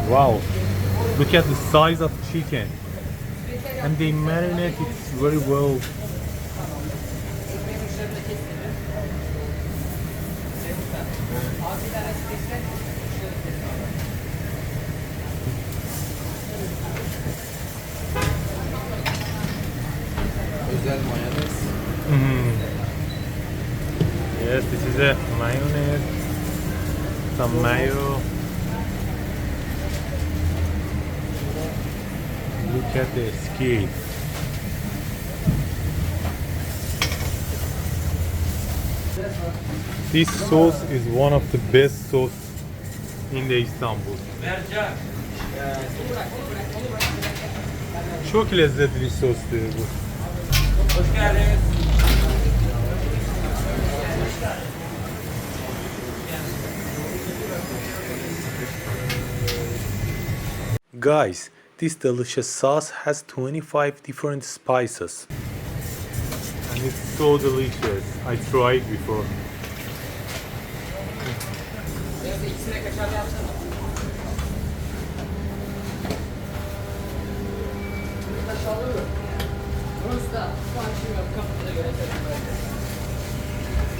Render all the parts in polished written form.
Wow, look at the size of chicken, and they marinate it very well. Özel mayonez. Yes, this is a mayonnaise, some mayo. Look at the scale. This sauce is one of the best sauce in the Istanbul. Çok lezzetli bir sos diyor bu. Hoş geldiniz. Guys, this delicious sauce has 25 different spices. And it's so delicious. I tried before. İkisine kaçar yapsana. Burası da şu an şimdi yok. Kapıda göre tabii böyle.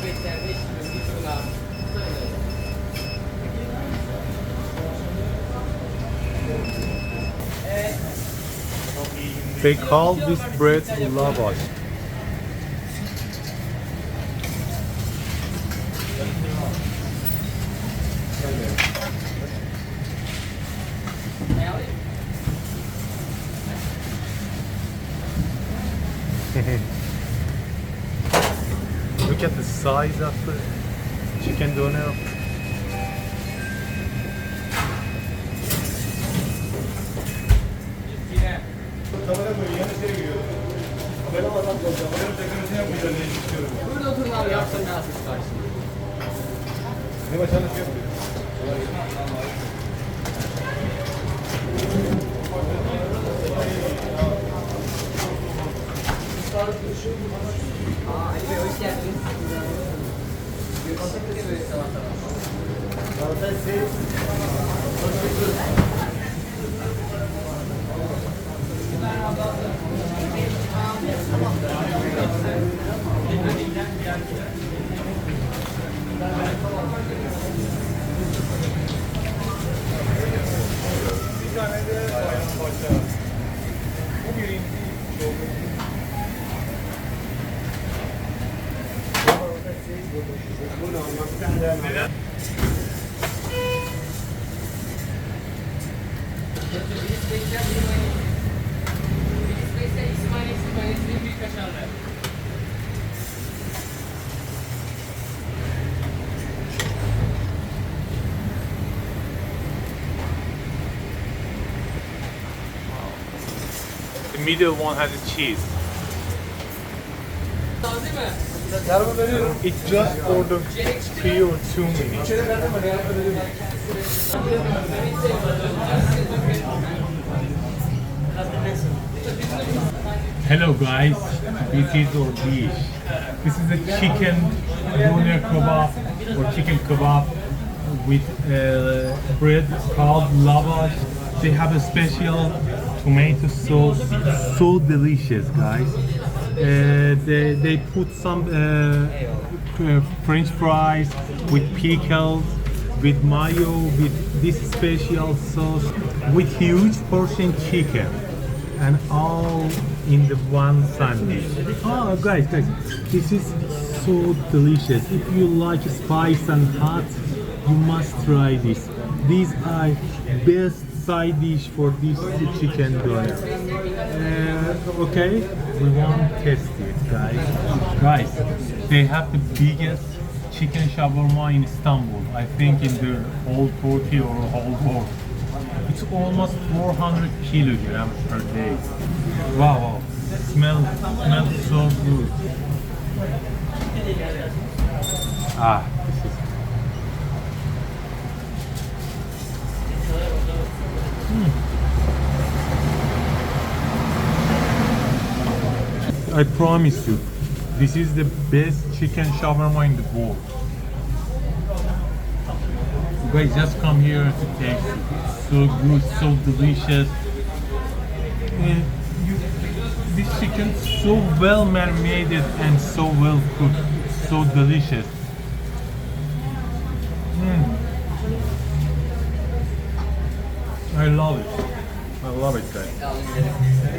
Beklerde işliyoruz. Geçiyoruz abi. They call this bread lavash. Look at the size of the chicken doner. Kamera böyle yanı şey giriyor. Kamera adam kalacağım. Kamera teknolojisi yapmayacağım diye istiyorum. Burada oturun abi yapsın ne asıl karşısında. Ne başarılı şey yapıyor. Ali Bey hoş geldiniz. Bir tane de bayan başa. Bu birinci çok. Bu normal. The middle one has a cheese. Taze mi? Yardım veriyorum. It just for the 3 or 2 minutes. İçeri verdim mi? Yardım veriyorum. Hello guys, this is our dish. This is a chicken doner kebab or chicken kebab with bread called lavash. They have a special tomato sauce, so delicious guys. They put some French fries with pickles, with mayo, with this special sauce, with huge portion chicken, and all in the one sandwich. Oh guys, this is so delicious. If you like spice and hot, you must try this. These are best side dish for this chicken doner. Okay, we want to test it, guys. Guys, they have the biggest chicken shawarma in Istanbul. I think in the whole Turkey or whole world. It's almost 400 kilograms per day. Wow, smells so good. This is. I promise you, this is the best chicken shawarma in the world. Guys, just come here to taste it. It's so good, so delicious. And this chicken so well marinated and so well cooked. It's so delicious. I love it. I love it, guys.